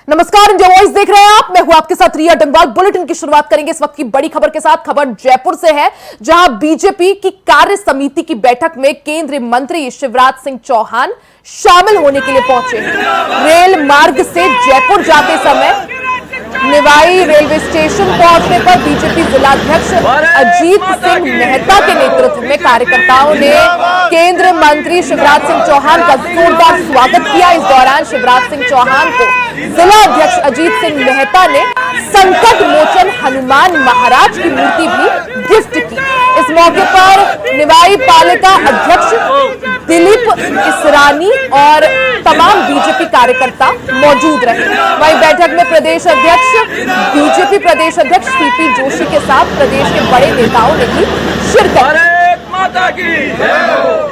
नमस्कार, India voice देख रहे हैं आप। मैं हूं आपके साथ रिया डंगवाल। बुलेटिन की शुरुआत करेंगे इस वक्त की बड़ी खबर के साथ। खबर जयपुर से है, जहां बीजेपी की कार्य समिति की बैठक में केंद्रीय मंत्री शिवराज सिंह चौहान शामिल होने के लिए पहुंचे हैं। रेल मार्ग से जयपुर जाते समय निवाई रेलवे स्टेशन पहुंचने पर बीजेपी जिलाध्यक्ष अजीत सिंह मेहता के नेतृत्व में कार्यकर्ताओं ने केंद्रीय मंत्री शिवराज सिंह चौहान का जोरदार स्वागत किया। इस दौरान शिवराज सिंह चौहान को जिलाध्यक्ष अजीत सिंह मेहता ने संकट मोचन हनुमान महाराज की मूर्ति भी गिफ्ट की। इस मौके पर निवाई पालिका अध्यक्ष दिलीप इसरानी और तमाम बीजेपी कार्यकर्ता मौजूद रहे। वहीं बैठक में प्रदेश अध्यक्ष बीजेपी प्रदेश अध्यक्ष सीपी जोशी के साथ प्रदेश के बड़े नेताओं ने भी शिरकत की। माता की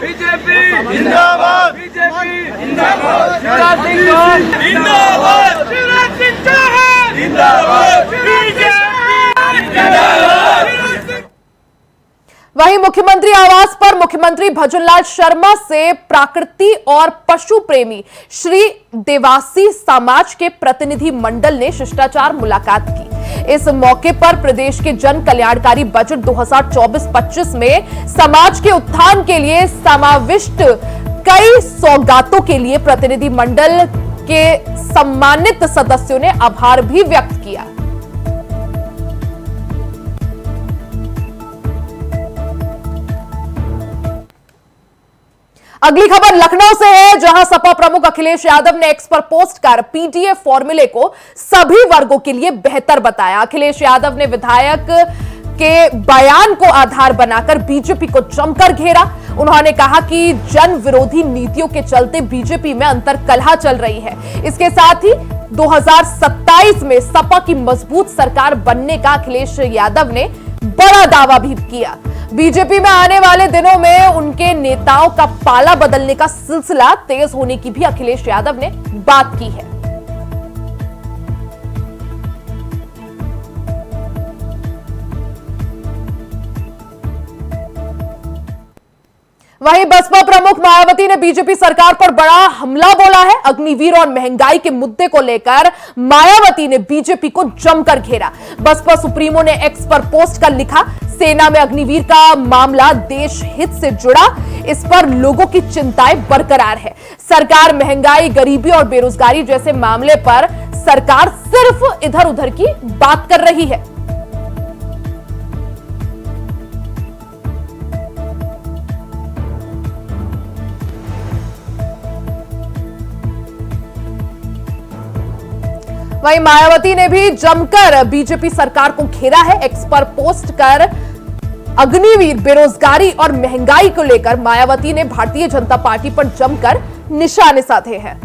बीजेपी जिंदाबाद, बीजेपी जिंदाबाद, शिवराज सिंह चौहान जिंदाबाद, शिवराज सिंह चौहान जिंदाबाद, बीजेपी जिंदाबाद। वहीं मुख्यमंत्री आवास पर मुख्यमंत्री भजनलाल शर्मा से प्रकृति और पशु प्रेमी श्री देवासी समाज के प्रतिनिधि मंडल ने शिष्टाचार मुलाकात की। इस मौके पर प्रदेश के जन कल्याणकारी बजट 2024-25 में समाज के उत्थान के लिए समाविष्ट कई सौगातों के लिए प्रतिनिधि मंडल के सम्मानित सदस्यों ने आभार भी व्यक्त किया। अगली खबर लखनऊ से है, जहां सपा प्रमुख अखिलेश यादव ने एक्स पर पोस्ट कर पीडीएफ फॉर्मूले को सभी वर्गों के लिए बेहतर बताया। अखिलेश यादव ने विधायक के बयान को आधार बनाकर बीजेपी को जमकर घेरा। उन्होंने कहा कि जन विरोधी नीतियों के चलते बीजेपी में अंतर्कलह चल रही है। इसके साथ ही 2027 में सपा की मजबूत सरकार बनने का अखिलेश यादव ने बड़ा दावा भी किया। बीजेपी में आने वाले दिनों में उनके नेताओं का पाला बदलने का सिलसिला तेज होने की भी अखिलेश यादव ने बात की है। वहीं बसपा प्रमुख मायावती ने बीजेपी सरकार पर बड़ा हमला बोला है। अग्निवीर और महंगाई के मुद्दे को लेकर मायावती ने बीजेपी को जमकर घेरा। बसपा सुप्रीमो ने एक्स पर पोस्ट कर लिखा, सेना में अग्निवीर का मामला देश हित से जुड़ा, इस पर लोगों की चिंताएं बरकरार है। सरकार महंगाई, गरीबी और बेरोजगारी जैसे मामले पर सरकार सिर्फ इधर उधर की बात कर रही है। वहीं मायावती ने भी जमकर बीजेपी सरकार को घेरा है। एक्स पर पोस्ट कर अग्निवीर, बेरोजगारी और महंगाई को लेकर मायावती ने भारतीय जनता पार्टी पर जमकर निशाने साधे हैं।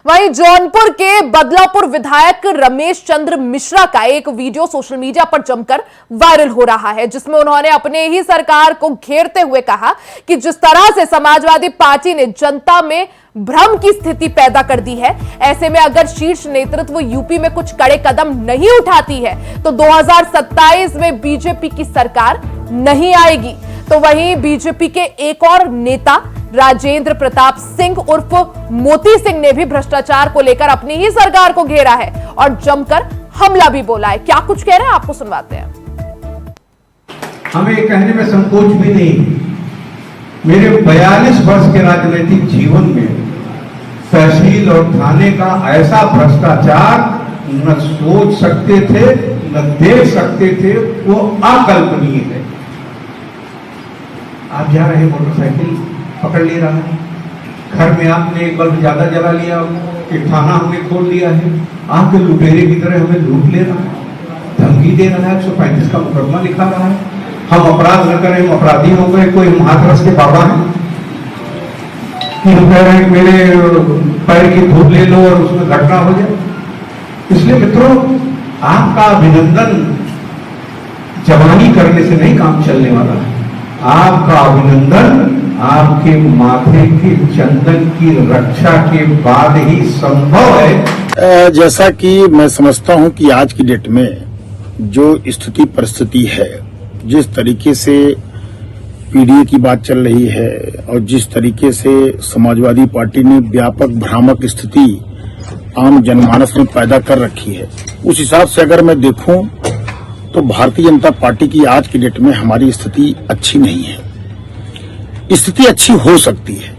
वहीं जौनपुर के बदलापुर विधायक रमेश चंद्र मिश्रा का एक वीडियो सोशल मीडिया पर जमकर वायरल हो रहा है, जिसमें उन्होंने अपने ही सरकार को घेरते हुए कहा कि जिस तरह से समाजवादी पार्टी ने जनता में भ्रम की स्थिति पैदा कर दी है, ऐसे में अगर शीर्ष नेतृत्व यूपी में कुछ कड़े कदम नहीं उठाती है तो 2027 में बीजेपी की सरकार नहीं आएगी। तो वहीं बीजेपी के एक और नेता राजेंद्र प्रताप सिंह उर्फ मोती सिंह ने भी भ्रष्टाचार को लेकर अपनी ही सरकार को घेरा है और जमकर हमला भी बोला है। क्या कुछ कह रहे हैं आपको सुनवाते हैं। हमें कहने में संकोच भी नहीं, मेरे 42 वर्ष के राजनीतिक जीवन में तहसील और थाने का ऐसा भ्रष्टाचार न सोच सकते थे न देख सकते थे, वो अकल्पनीय है। आप जा रहे मोटरसाइकिल पकड़ ले रहा है, घर में आपने एक बल्ब ज्यादा जला लिया, एक थाना हमने खोल लिया है, आपके लुटेरे की तरह हमें लूट ले रहा है, धमकी दे रहा है, 135 का मुकदमा लिखा रहा है, हम अपराध न करें, हम अपराधी हो गए, कोई हम हाथरस के बाबा हैं कि हम कह रहे हैं मेरे पैर की धूप ले लो और उसमें घटना हो जाए। इसलिए मित्रों, आपका अभिनंदन जवानी करने से नहीं काम चलने वाला है। आपका अभिनंदन आपके माथे के चंदन की रक्षा के बाद ही संभव है। जैसा कि मैं समझता हूं कि आज की डेट में जो स्थिति परिस्थिति है, जिस तरीके से पीडीए की बात चल रही है और जिस तरीके से समाजवादी पार्टी ने व्यापक भ्रामक स्थिति आम जनमानस में पैदा कर रखी है, उस हिसाब से अगर मैं देखूं तो भारतीय जनता पार्टी की आज की डेट में हमारी स्थिति अच्छी नहीं है। स्थिति अच्छी हो सकती है,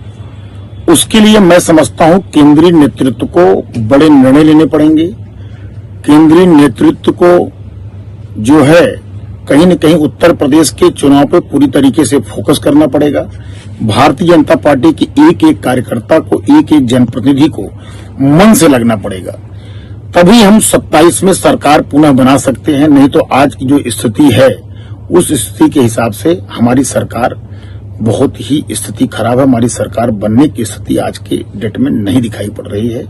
उसके लिए मैं समझता हूं केंद्रीय नेतृत्व को बड़े निर्णय लेने पड़ेंगे। केंद्रीय नेतृत्व को जो है कहीं न कहीं उत्तर प्रदेश के चुनाव पे पूरी तरीके से फोकस करना पड़ेगा। भारतीय जनता पार्टी के एक एक कार्यकर्ता को, एक एक जनप्रतिनिधि को मन से लगना पड़ेगा, तभी हम 27 में सरकार पुनः बना सकते हैं। नहीं तो आज की जो स्थिति है उस स्थिति के हिसाब से हमारी सरकार बहुत ही स्थिति खराब है। हमारी सरकार बनने की स्थिति आज के डेट में नहीं दिखाई पड़ रही है।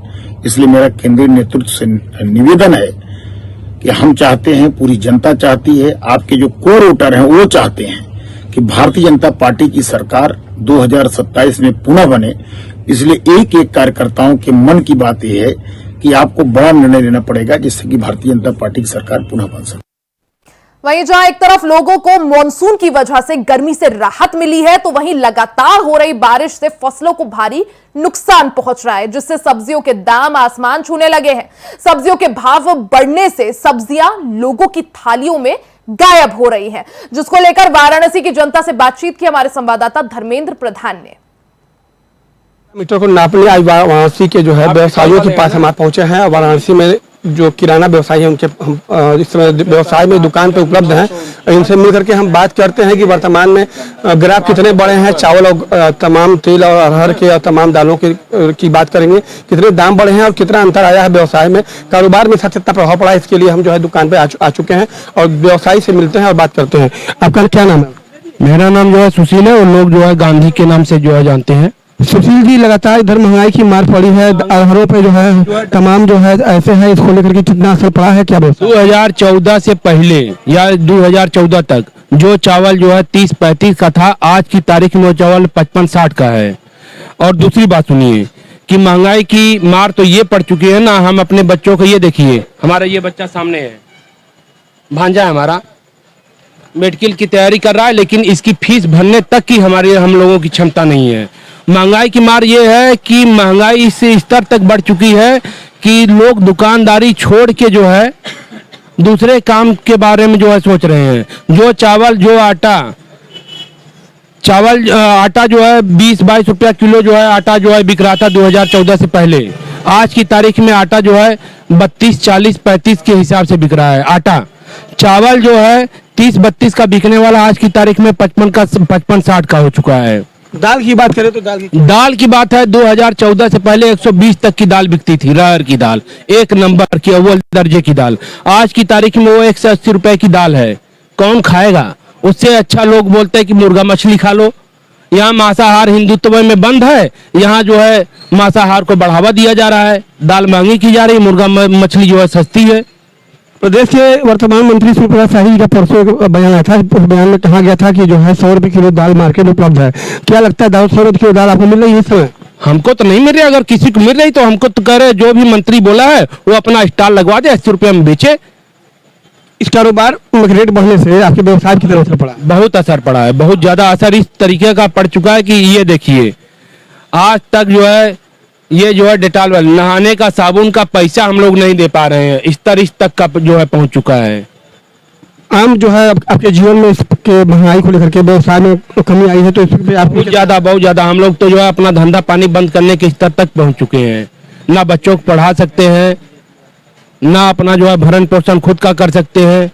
इसलिए मेरा केंद्रीय नेतृत्व से निवेदन है कि हम चाहते हैं, पूरी जनता चाहती है, आपके जो कोर वोटर हैं वो चाहते हैं कि भारतीय जनता पार्टी की सरकार 2027 में पुनः बने। इसलिए एक एक कार्यकर्ताओं के मन की बात यह है कि आपको बड़ा निर्णय लेना पड़ेगा जिससे कि भारतीय जनता पार्टी की सरकार पुनः बन सके। वहीं जहां एक तरफ लोगों को मॉनसून की वजह से गर्मी से राहत मिली है, तो वहीं लगातार हो रही बारिश से फसलों को भारी नुकसान पहुंच रहा है, जिससे सब्जियों के दाम आसमान छूने लगे हैं। सब्जियों के भाव बढ़ने से सब्जियां लोगों की थालियों में गायब हो रही हैं, जिसको लेकर वाराणसी की जनता से बातचीत की हमारे संवाददाता धर्मेंद्र प्रधान ने। मीटर को नापने आज वाराणसी के जो है व्यवसायियों के पास हम पहुंचे हैं। वाराणसी में जो किराना व्यवसायी है उनके हम इस समय व्यवसाय में दुकान पे उपलब्ध हैं, इनसे मिलकर के हम बात करते हैं कि वर्तमान में ग्राफ कितने बड़े हैं। चावल और तमाम तेल और अरहर के और तमाम दालों की बात करेंगे, कितने दाम बढ़े हैं और कितना अंतर आया है व्यवसाय में, कारोबार में साथ कितना प्रभाव पड़ा है। इसके लिए हम जो है दुकान पे आ चुके हैं और व्यवसायी से मिलते हैं और बात करते हैं। आपका क्या नाम है? मेरा नाम जो है सुशील है और लोग जो है गांधी के नाम से जो है जानते हैं। सुशील जी, लगातार इधर महंगाई की मार पड़ी है, अरहरों पे जो है तमाम जो है ऐसे है, इसको लेकर के कितना असर पड़ा है क्या? 2014 से पहले या 2014 तक जो चावल जो है 30-35 का था, आज की तारीख में वो चावल 55-60 का है। और दूसरी बात सुनिए कि महंगाई की मार तो ये पड़ चुकी है ना, हम अपने बच्चों को ये देखिए, हमारा ये बच्चा सामने है, भांजा है हमारा, मेडिकल की तैयारी कर रहा है, लेकिन इसकी फीस भरने तक की हम लोगों की क्षमता नहीं है। महंगाई की मार ये है कि महंगाई इस स्तर तक बढ़ चुकी है कि लोग दुकानदारी छोड़ के जो है दूसरे काम के बारे में जो है सोच रहे हैं। जो चावल, जो आटा जो है 20-22 रुपया किलो जो है आटा जो है बिक रहा था 2014 से पहले, आज की तारीख में आटा जो है 32, 40, 35 के हिसाब से बिक रहा है आटा। चावल जो है 30-32 का बिकने वाला आज की तारीख में 55-60 का हो चुका है। दाल की बात करें तो दाल की बात है 2014 से पहले 120 तक की दाल बिकती थी, रहर की दाल, एक नंबर की अव्वल दर्जे की दाल। आज की तारीख में वो 180 रुपए की दाल है, कौन खाएगा? उससे अच्छा लोग बोलते हैं कि मुर्गा मछली खा लो। यहाँ मांसाहार हिंदुत्व में बंद है, यहाँ जो है मांसाहार को बढ़ावा दिया जा रहा है, दाल महंगी की जा रही, मुर्गा मछली जो है सस्ती है। प्रदेश के वर्तमान मंत्री श्री प्रकाश शाही जी का परसों एक बयान आया था, उस बयान में कहा गया था कि जो है 100 रुपए किलो दाल मार्केट में उपलब्ध है। क्या लगता है 100 रुपए किलो दाल आपको मिल रही है इस समय? हमको तो नहीं मिल रही, अगर किसी को मिल रही तो हमको तो कह रहे जो भी मंत्री बोला है वो अपना स्टॉल लगवा दे, 80 रुपये में बेचे। इस कारोबार रेट बढ़ने से आपके व्यवसाय की तरफ असर पड़ा? बहुत असर पड़ा है, बहुत ज्यादा असर इस तरीके का पड़ चुका है कि ये देखिए, आज तक जो है ये जो है डेटॉल वाले नहाने का साबुन का पैसा हम लोग नहीं दे पा रहे हैं, इस तक का जो है पहुंच चुका है। आम जो है आपके जीवन में इसके महंगाई को लेकर के व्यवसाय में कमी आई है, तो इस पे आप बहुत ज्यादा हम लोग तो जो है अपना धंधा पानी बंद करने के स्तर तक पहुंच चुके हैं। ना बच्चों को पढ़ा सकते हैं, ना अपना जो है भरण पोषण खुद का कर सकते हैं।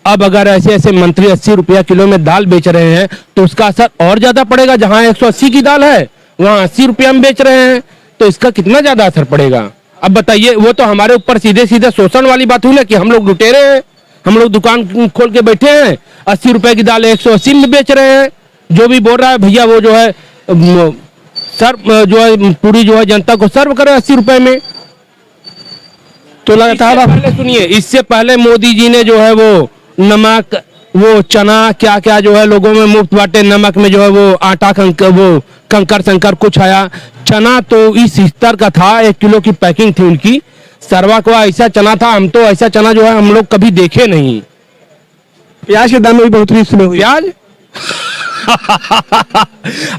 अब अगर ऐसे मंत्री 80 रुपया किलो में दाल बेच रहे हैं तो उसका असर और ज्यादा पड़ेगा। जहां 180 की दाल है वहां 80 रुपया में बेच रहे हैं, तो इसका कितना ज्यादा असर पड़ेगा? अब बताइए, वो तो हमारे ऊपर सीधे शोषण वाली बात हुई ना कि हम लोग लुटेरे हैं, हम लोग दुकान खोल के बैठे हैं, 80 रुपए की दाल 180 में बेच रहे हैं। जो भी बोल रहा है भैया वो जो है सर्व जो है पूरी जो है जनता को सर्व करे 80 रुपए में। तो लगातार आप सुनिए, इससे पहले मोदी जी ने जो है वो नमक, वो चना क्या क्या जो है लोगों में मुफ्त बांटे, नमक में जो है वो आटा कंकर शंकर कुछ आया। चना तो इस स्तर का था, 1 किलो की पैकिंग थी उनकी, सरवा को ऐसा चना था, हम तो ऐसा चना जो है हम लोग कभी देखे नहीं। प्याज के दाम में भी बढ़ोतरी इस समय हुई। प्याज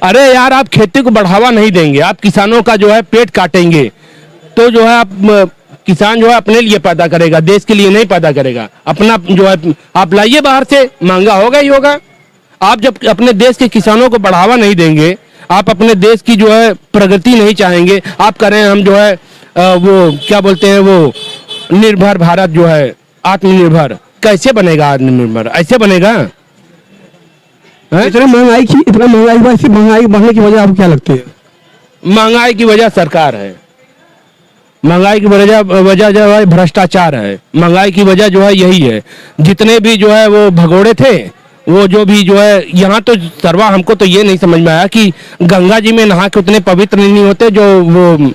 अरे यार, आप खेती को बढ़ावा नहीं देंगे, आप किसानों का जो है पेट काटेंगे, तो जो है आप किसान जो है अपने लिए पैदा करेगा, देश के लिए नहीं पैदा करेगा। अपना जो है आप लाइए बाहर से, महंगा होगा ही होगा। आप जब अपने देश के किसानों को बढ़ावा नहीं देंगे, आप अपने देश की जो है प्रगति नहीं चाहेंगे, आप करें हम जो है वो क्या बोलते हैं, वो निर्भर भारत जो है, आत्मनिर्भर, कैसे बनेगा आत्मनिर्भर? ऐसे बनेगा? इतना महंगाई हुआ, इसी महंगाई बढ़ने की वजह आपको क्या लगती है? महंगाई की वजह सरकार है, महंगाई की वजह जो है भ्रष्टाचार है, महंगाई की वजह जो है यही है। जितने भी जो है वो भगोड़े थे, वो जो भी जो है यहाँ तो सरवा, हमको तो ये नहीं समझ में आया कि गंगा जी में नहा के उतने पवित्र नहीं होते जो वो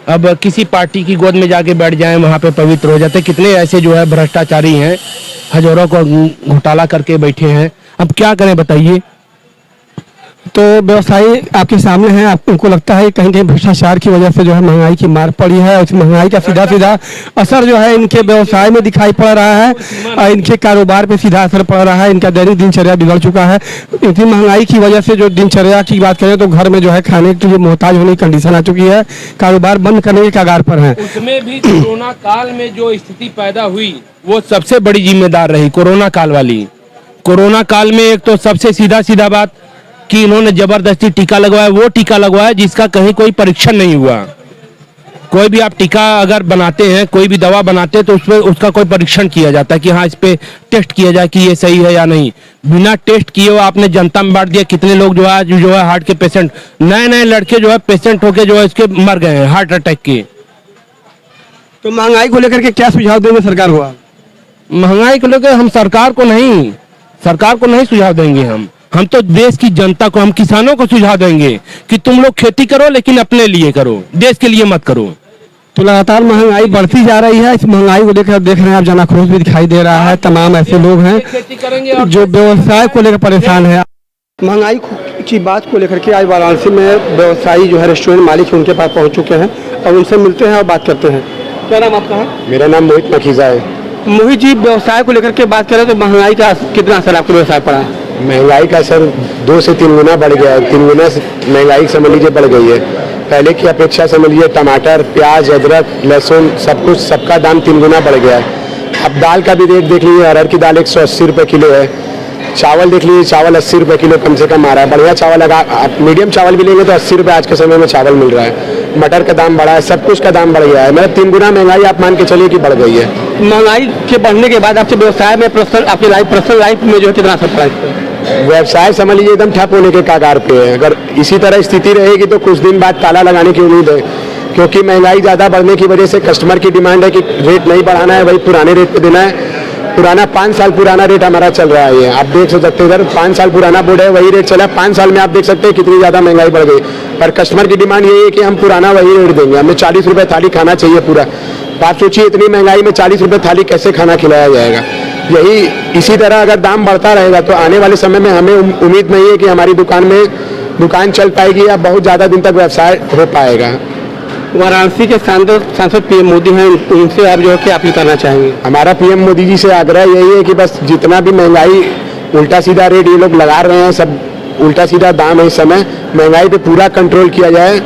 अब किसी पार्टी की गोद में जाके बैठ जाएं, वहाँ पे पवित्र हो जाते। कितने ऐसे जो है भ्रष्टाचारी हैं, हजारों को घोटाला करके बैठे हैं। अब क्या करें बताइए? तो व्यवसायी आपके सामने हैं, आप उनको लगता है कहीं कहीं भ्रष्टाचार की वजह से जो है महंगाई की मार पड़ी है, और इस महंगाई का सीधा सीधा असर जो है इनके व्यवसाय में दिखाई पड़ रहा है, और इनके कारोबार पे सीधा असर पड़ रहा है, इनका दैनिक दिनचर्या बिगड़ चुका है। इतनी महंगाई की वजह से जो दिनचर्या की बात करें तो घर में जो है खाने के लिए मोहताज होने की कंडीशन आ चुकी है, कारोबार बंद करने के कगार पर है। उसमें भी कोरोना काल में जो स्थिति पैदा हुई वो सबसे बड़ी जिम्मेदार रही, कोरोना काल वाली। कोरोना काल में एक तो सबसे सीधा बात कि इन्होंने जबरदस्ती टीका लगवाया, वो टीका लगवाया जिसका कहीं कोई परीक्षण नहीं हुआ। कोई भी आप टीका अगर बनाते हैं, कोई भी दवा बनाते हैं, तो उसमें उसका कोई परीक्षण किया जाता है कि हाँ इस पे टेस्ट किया जाए कि ये सही है या नहीं। बिना टेस्ट किए वो आपने जनता में बांट दिया। कितने लोग जो है हार्ट के पेशेंट, नए लड़के जो है पेशेंट होके जो है इसके मर गए हैं हार्ट अटैक के। तो महंगाई को लेकर के क्या सुझाव देंगे सरकार को? महंगाई को लेकर हम सरकार को नहीं सुझाव देंगे। हम तो देश की जनता को, हम किसानों को सुझाव देंगे कि तुम लोग खेती करो, लेकिन अपने लिए करो, देश के लिए मत करो। तो लगातार महंगाई बढ़ती जा रही है। इस महंगाई को लेकर देख रहे हैं आप, जनाक्रोश भी दिखाई दे रहा है। तमाम ऐसे लोग हैं जो व्यवसाय को लेकर परेशान है। महंगाई की बात को लेकर के आज वाराणसी में व्यवसायी जो है रेस्टोरेंट मालिक है, उनके पास पहुंच चुके हैं और उनसे मिलते हैं और बात करते हैं। क्या नाम आपका है? मेरा नाम मोहित मखीजा है। मोहित जी, व्यवसाय को लेकर के बात करें तो महंगाई का कितना असर आपके व्यवसाय पड़ा है? महंगाई का असर 2 से 3 गुना बढ़ गया है। 3 गुना महंगाई समझ लीजिए बढ़ गई है। पहले की अपेक्षा समझ लीजिए टमाटर, प्याज, अदरक, लहसुन, सब कुछ, सबका दाम 3 गुना बढ़ गया है। अब दाल का भी रेट देख लीजिए, अरहर की दाल 180 रुपये किलो है। चावल देख लीजिए, चावल 80 रुपये किलो कम से कम आ रहा है। बढ़िया चावल अगर आप मीडियम चावल भी लेंगे तो 80 रुपये आज के समय में चावल मिल रहा है। मटर का दाम बढ़ा है, सब कुछ का दाम बढ़ गया है। मतलब 3 गुना महंगाई आप मान के चलिए कि बढ़ गई है। महंगाई के बढ़ने के बाद आपके व्यवसाय में आपकी पर्सनल लाइफ में जो है कितना असर पड़ा है? व्यवसाय समझ लीजिए एकदम ठप होने के कगार पे है। अगर इसी तरह स्थिति रहेगी तो कुछ दिन बाद ताला लगाने की उम्मीद है, क्योंकि महंगाई ज़्यादा बढ़ने की वजह से कस्टमर की डिमांड है कि रेट नहीं बढ़ाना है, वही पुराने रेट पे देना है। पुराना 5 साल पुराना रेट हमारा चल रहा है। ये आप देख सकते हैं, इधर 5 साल पुराना बोर्ड है, वही रेट चला है। 5 साल में आप देख सकते हैं कितनी ज़्यादा महंगाई बढ़ गई। पर कस्टमर की डिमांड यही है कि हम पुराना वही रेट देंगे, हमें 40 रुपये थाली खाना चाहिए पूरा। आप सोचिए इतनी महंगाई में 40 रुपये थाली कैसे खाना खिलाया जाएगा। यही इसी तरह अगर दाम बढ़ता रहेगा तो आने वाले समय में हमें उम्मीद नहीं है कि हमारी दुकान चल पाएगी या बहुत ज़्यादा दिन तक व्यवसाय हो पाएगा। वाराणसी के सांसद पीएम मोदी हैं, उनसे आप जो है क्या अपील करना चाहेंगे? हमारा पीएम मोदी जी से आग्रह यही है कि बस जितना भी महंगाई उल्टा सीधा रेट ये लोग लगा रहे हैं, सब उल्टा सीधा दाम है, इस समय महंगाई पे पूरा कंट्रोल किया जाए।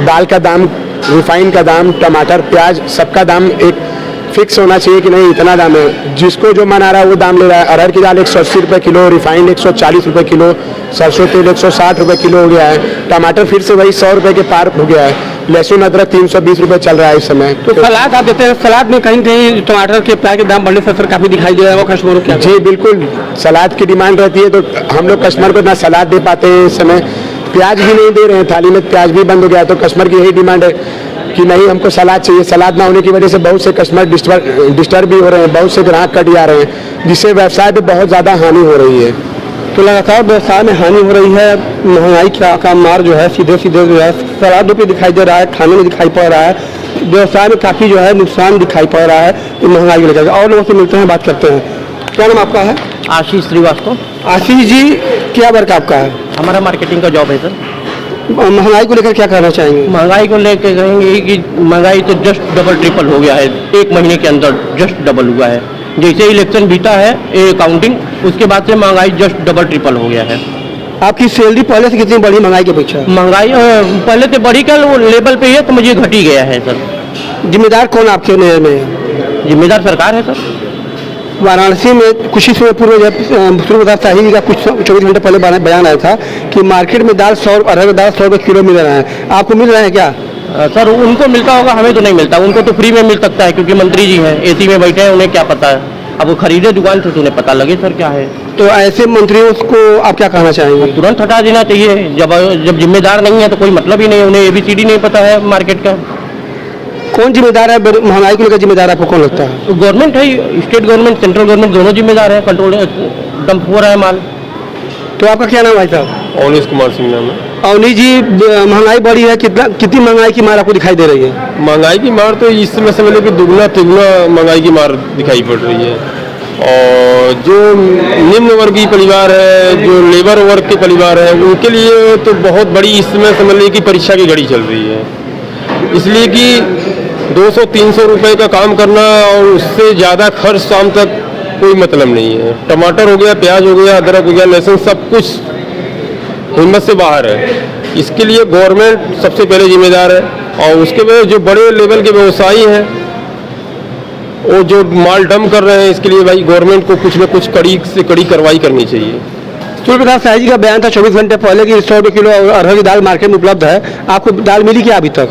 दाल का दाम, रिफाइन का दाम, टमाटर, प्याज, सबका दाम एक फिक्स होना चाहिए कि नहीं इतना दाम है। जिसको जो मन आ रहा है वो दाम ले रहा है। अरहर की दाल 180 रुपये किलो, रिफाइंड 140 रुपये किलो, सरसों तेल 160 रुपये किलो हो गया है। टमाटर फिर से वही 100 रुपये के पार हो गया है। लहसुन अदरक 320 रुपये चल रहा है इस समय। तो सलाद आप देते हैं, सलाद में कहीं कहीं टमाटर के प्याज के दाम बढ़ने से असर काफी दिखाई दे रहा है वो कस्टमरों को? जी बिल्कुल, सलाद की डिमांड रहती है तो हम लोग कस्टमर को ना सलाद दे पाते हैं। इस समय प्याज भी नहीं दे रहे हैं, थाली में प्याज भी बंद हो गया। तो कस्टमर की यही डिमांड है कि नहीं हमको सलाद चाहिए। सलाद ना होने की वजह से बहुत से कस्टमर डिस्टर्ब भी हो रहे हैं, बहुत से ग्राहक कट जा रहे हैं, जिससे व्यवसाय पे बहुत ज़्यादा हानि हो रही है। तो लगातार व्यवसाय में हानि हो रही है। महंगाई का मार जो है सीधे जो है सलादों पे दिखाई दे रहा है, खाने में दिखाई पड़ रहा है, व्यवसाय में काफ़ी जो है नुकसान दिखाई पड़ रहा है महंगाई को लेकर। और लोगों से मिलते हैं, बात करते हैं। क्या नाम आपका है? आशीष श्रीवास्तव। आशीष जी, क्या वर्क आपका है? हमारा मार्केटिंग का जॉब है सर। महंगाई को लेकर क्या कहना चाहेंगे? महंगाई को लेकर कहेंगे कि महंगाई तो जस्ट डबल ट्रिपल हो गया है, 1 महीने के अंदर जस्ट डबल हुआ है। जैसे इलेक्शन बीता है, काउंटिंग, उसके बाद से महंगाई जस्ट डबल ट्रिपल हो गया है। आपकी सैलरी पहले से कितनी बढ़ी महंगाई की अपेक्षा? महंगाई पहले से बढ़ी कल वो लेवल पे ही है, तो मुझे घट ही गया है सर। जिम्मेदार कौन आपके नहर में है? जिम्मेदार सरकार है सर। वाराणसी में कुछ ही समय पूर्व जब सूर्य प्रताप शाही जी का कुछ 24 घंटे पहले बयान आया था कि मार्केट में दाल 100 रुपये किलो मिल रहा है, आपको मिल रहा है क्या? सर उनको मिलता होगा, हमें तो नहीं मिलता। उनको तो फ्री में मिल सकता है क्योंकि मंत्री जी हैं, एसी में बैठे हैं, उन्हें क्या पता है। अब वो खरीदे दुकान से तो उन्हें पता लगे सर क्या है। तो ऐसे मंत्रियों को आप क्या कहना चाहेंगे? तुरंत हटा देना चाहिए। जब जिम्मेदार नहीं है तो कोई मतलब ही नहीं है, उन्हें ABCD नहीं पता है मार्केट का। कौन जिम्मेदार है महंगाई को लेकर? जिम्मेदार आपको कौन लगता है? गवर्नमेंट है, स्टेट गवर्नमेंट, सेंट्रल गवर्नमेंट, दोनों जिम्मेदार है। कंट्रोल डंप हो रहा है माल। तो आपका क्या नाम है साहब? अवनीश कुमार सिंह नाम है। अवनीश जी, महंगाई बढ़ी है, कितनी महंगाई की मार आपको दिखाई दे रही है? महंगाई की मार तो इस समय समझ लो कि दुगना तिगुना महंगाई की मार दिखाई पड़ रही है। और जो निम्न वर्गीय परिवार है, जो लेबर वर्ग के परिवार है, उनके लिए तो बहुत बड़ी इस समय समझ लीजिए कि परीक्षा की घड़ी चल रही है। इसलिए कि 200-300 रुपए का काम करना और उससे ज़्यादा खर्च शाम तक कोई मतलब नहीं है। टमाटर हो गया, प्याज हो गया, अदरक हो गया, लहसुन, सब कुछ हिम्मत से बाहर है। इसके लिए गवर्नमेंट सबसे पहले जिम्मेदार है। और उसके बाद जो बड़े लेवल के व्यवसायी हैं, वो जो माल डंप कर रहे हैं, इसके लिए भाई गवर्नमेंट को कुछ न कुछ कड़ी से कड़ी कार्रवाई करनी चाहिए। सूर्य प्रताप शाही जी का बयान था 24 घंटे पहले कि 100 रुपये किलो अरहर की दाल मार्केट में उपलब्ध है, आपको दाल मिली क्या अभी तक?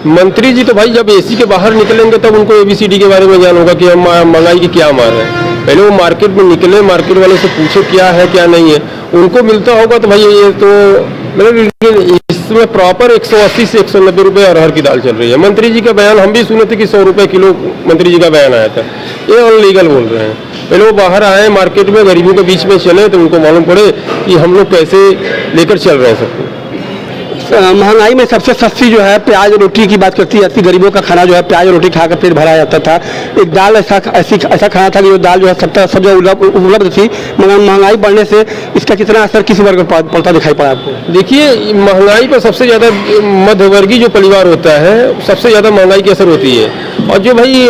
मंत्री जी तो भाई जब एसी के बाहर निकलेंगे तब उनको ABCD के बारे में जान होगा कि हम महंगाई की क्या मार है। पहले वो मार्केट में निकले, मार्केट वाले से पूछे क्या है क्या नहीं है, उनको मिलता होगा तो भाई ये तो मतलब इसमें प्रॉपर 180 से 190 रुपये अरहर की दाल चल रही है। मंत्री जी का बयान हम भी सुने थे कि 100 रुपये किलो मंत्री जी का बयान आया था। ये अनलीगल बोल रहे हैं। पहले वो बाहर आए, मार्केट में गरीबों के बीच में चले तो उनको मालूम पड़े कि हम लोग कैसे लेकर चल रहे हैं सबको। महंगाई में सबसे सस्ती जो है प्याज रोटी की बात करती जाती, गरीबों का खाना जो है प्याज रोटी खाकर पेट भरा जाता था। एक दाल ऐसा खाना था कि जो दाल जो है सब जगह उपलब्ध थी, मगर महंगाई बढ़ने से इसका कितना असर किस वर्ग पर पड़ता दिखाई पड़ा आपको? देखिए, महंगाई पर सबसे ज़्यादा मध्यवर्गीय जो परिवार होता है सबसे ज़्यादा महंगाई की असर होती है। और जो भाई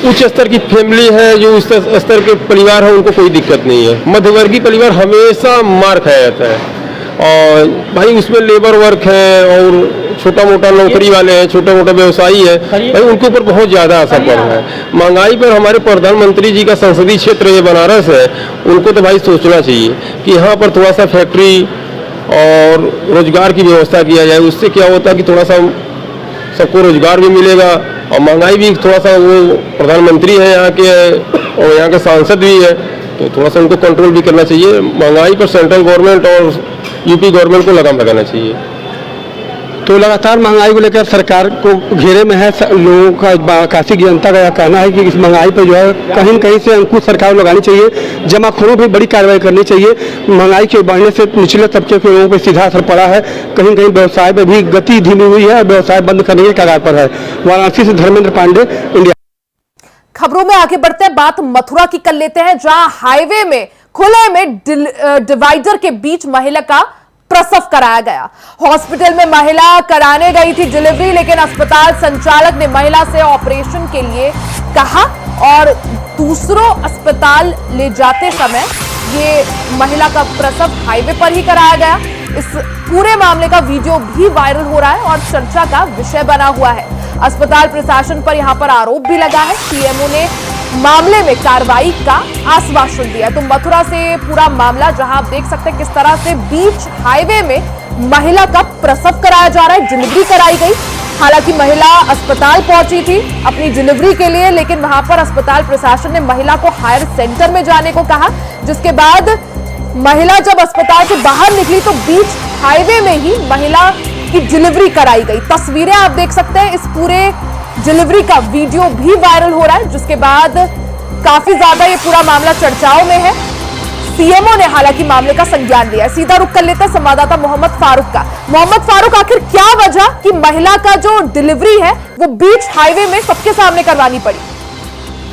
उच्च स्तर की फैमिली है, जो उस स्तर के परिवार है, उनको कोई दिक्कत नहीं है। मध्यवर्गीय परिवार हमेशा मार खाया जाता है। और भाई उसमें लेबर वर्क है और छोटा मोटा नौकरी वाले हैं, छोटा मोटा व्यवसायी है, भाई उनके ऊपर बहुत ज़्यादा असर पड़ रहा है। महंगाई पर हमारे प्रधानमंत्री जी का संसदीय क्षेत्र ये बनारस है, उनको तो भाई सोचना चाहिए कि यहाँ पर थोड़ा सा फैक्ट्री और रोजगार की व्यवस्था किया जाए। उससे क्या होता है कि थोड़ा सा सबको रोजगार भी मिलेगा और महंगाई भी थोड़ा सा, वो प्रधानमंत्री है यहाँ के और यहाँ के सांसद भी है, तो थोड़ा सा उनको कंट्रोल भी करना चाहिए। महंगाई पर सेंट्रल गवर्नमेंट और यूपी गवर्नमेंट को लगाम लगाना चाहिए। तो लगातार महंगाई को लेकर सरकार को घेरे में है लोगों का, काफी जनता का यह कहना है कि इस महंगाई पर जो है कहीं न कहीं से अंकुश सरकार को लगानी चाहिए, जमाखोरों पर बड़ी कार्रवाई करनी चाहिए। महंगाई के बढ़ने से निचले तबके के लोगों पर सीधा असर पड़ा है, कहीं कहीं व्यवसाय में भी गति धीमी हुई है और व्यवसाय बंद करने के कगार पर है। वाराणसी से धर्मेंद्र पांडे, इंडिया। खबरों में आगे बढ़ते हैं, बात मथुरा की कर लेते हैं, जहां हाईवे में खुले में डिवाइडर के बीच महिला का प्रसव कराया गया। हॉस्पिटल में महिला कराने गई थी डिलीवरी, लेकिन अस्पताल संचालक ने महिला से ऑपरेशन के लिए कहा और दूसरों अस्पताल ले जाते समय ये महिला का प्रसव हाईवे पर ही कराया गया। इस पूरे मामले का वीडियो भी वायरल हो रहा है और चर्चा का विषय बना हुआ है। अस्पताल प्रशासन पर यहां पर आरोप भी लगा है। सीएमओ ने मामले में कार्रवाई का आश्वासन दिया। तो मथुरा से पूरा मामला, जहां आप देख सकते हैं किस तरह से बीच हाईवे में महिला का प्रसव कराया जा रहा है, डिलीवरी कराई गई। हालांकि महिला अस्पताल पहुंची थी अपनी डिलीवरी के लिए, लेकिन वहां पर अस्पताल प्रशासन ने महिला को हायर सेंटर में जाने को कहा, जिसके बाद महिला जब अस्पताल से बाहर निकली तो बीच हाईवे में ही महिला की डिलीवरी कराई गई। तस्वीरें आप देख सकते हैं, इस पूरे डिलीवरी का वीडियो भी वायरल हो रहा है, जिसके बाद काफी ज्यादा ये पूरा मामला चर्चाओं में है। सीएमओ ने हालांकि मामले का संज्ञान लिया। सीधा रुख कर लेते हैं संवाददाता मोहम्मद फारूक का। मोहम्मद फारूक, आखिर क्या वजह कि महिला का जो डिलीवरी है वो बीच हाईवे में सबके सामने करवानी पड़ी?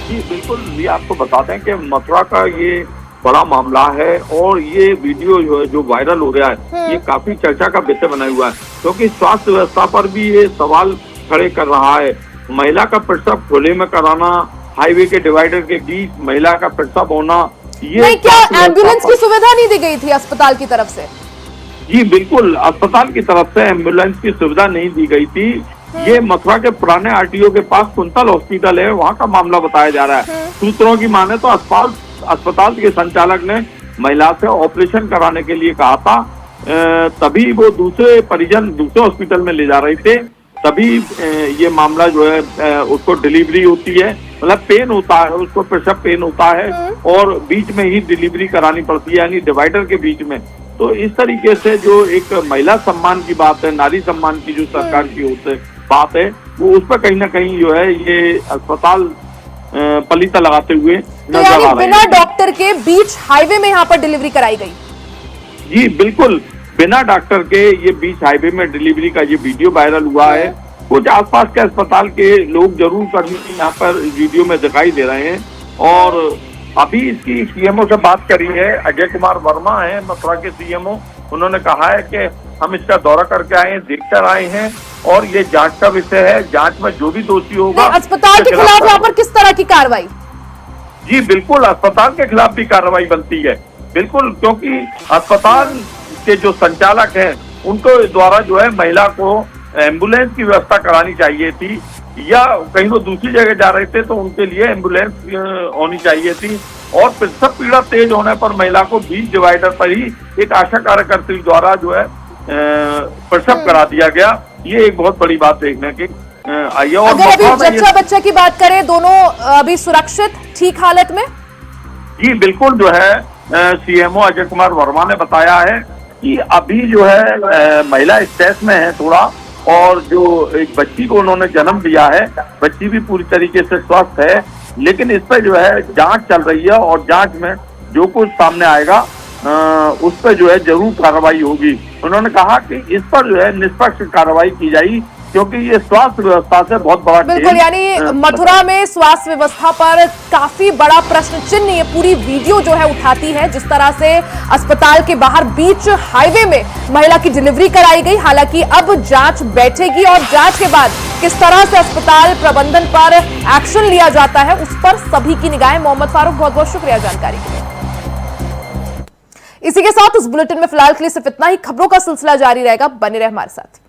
जी बिल्कुल, ये आपको बता दें कि मथुरा का ये बड़ा मामला है और ये वीडियो जो वायरल हो रहा है ये काफी चर्चा का विषय बना हुआ है, क्योंकि स्वास्थ्य व्यवस्था पर भी ये सवाल खड़े कर रहा है। महिला का प्रसव खुले में कराना, हाईवे के डिवाइडर के बीच महिला का प्रसव होना, नहीं, क्या एम्बुलेंस की सुविधा नहीं दी गई थी अस्पताल की तरफ से? जी बिल्कुल, अस्पताल की तरफ से एम्बुलेंस की सुविधा नहीं दी गई थी। ये मथुरा के पुराने आरटीओ के पास कुंतल हॉस्पिटल है, वहाँ का मामला बताया जा रहा है। सूत्रों की माने तो अस्पताल के संचालक ने महिला से ऑपरेशन कराने के लिए कहा था, तभी वो दूसरे परिजन दूसरे हॉस्पिटल में ले जा रहे थे, तभी ये मामला जो है उसको डिलीवरी होती है, मतलब पेन होता है, उसको प्रसव पेन होता है और बीच में ही डिलीवरी करानी पड़ती है, यानी डिवाइडर के बीच में। तो इस तरीके से जो एक महिला सम्मान की बात है, नारी सम्मान की जो सरकार की ओर से बात है, वो उस पर कहीं ना कहीं जो है ये अस्पताल पलीता लगाते हुए नजर आ रहे हैं। बिना डॉक्टर के बीच हाईवे में यहाँ पर डिलीवरी कराई गई? जी बिल्कुल, बिना डॉक्टर के ये बीच हाईवे में डिलीवरी का ये वीडियो वायरल हुआ है। कुछ आसपास के अस्पताल के लोग जरूर कर्मी यहाँ पर वीडियो में दिखाई दे रहे हैं और अभी इसकी सीएमओ से बात करी है। अजय कुमार वर्मा है मथुरा के सीएमओ, उन्होंने कहा है कि हम इसका दौरा करके आए हैं, देखकर आए हैं और ये जांच का विषय है, जांच में जो भी दोषी होगा। अस्पताल के खिलाफ यहाँ पर किस तरह की कार्रवाई? जी बिल्कुल, अस्पताल के खिलाफ भी कार्रवाई बनती है, बिल्कुल, क्योंकि अस्पताल के जो संचालक हैं उनको द्वारा जो है महिला को एम्बुलेंस की व्यवस्था करानी चाहिए थी, या कहीं वो दूसरी जगह जा रहे थे तो उनके लिए एम्बुलेंस होनी चाहिए थी। और प्रसव पीड़ा तेज होने पर महिला को बीच डिवाइडर पर ही एक आशा कार्यकर्त्री द्वारा जो है प्रसव करा दिया गया। ये एक बहुत बड़ी बात देखने की आई है। और अगर अभी जच्चा बच्चा की बात करें, दोनों अभी सुरक्षित ठीक हालत में? जी बिल्कुल, जो है सीएमओ अजय कुमार वर्मा ने बताया है कि अभी जो है महिला स्ट्रेस में है थोड़ा, और जो एक बच्ची को उन्होंने जन्म दिया है, बच्ची भी पूरी तरीके से स्वस्थ है, लेकिन इस पर जो है जांच चल रही है और जांच में जो कुछ सामने आएगा उस पर जो है जरूर कार्रवाई होगी। उन्होंने कहा कि इस पर जो है निष्पक्ष कार्रवाई की जाएगी, क्योंकि ये स्वास्थ्य व्यवस्था से बहुत बड़ा बिल्कुल, यानी मथुरा में स्वास्थ्य व्यवस्था पर काफी बड़ा प्रश्न चिन्ह ये पूरी वीडियो जो है उठाती है। जिस तरह से अस्पताल के बाहर बीच हाईवे में महिला की डिलीवरी कराई गई, हालांकि अब जांच बैठेगी और जांच के बाद किस तरह से अस्पताल प्रबंधन पर एक्शन लिया जाता है उस पर सभी की निगाहें। मोहम्मद फारूक, बहुत बहुत शुक्रिया जानकारी के लिए। इसी के साथ इस बुलेटिन में फिलहाल के लिए सिर्फ इतना ही। खबरों का सिलसिला जारी रहेगा, बने रहे हमारे साथ।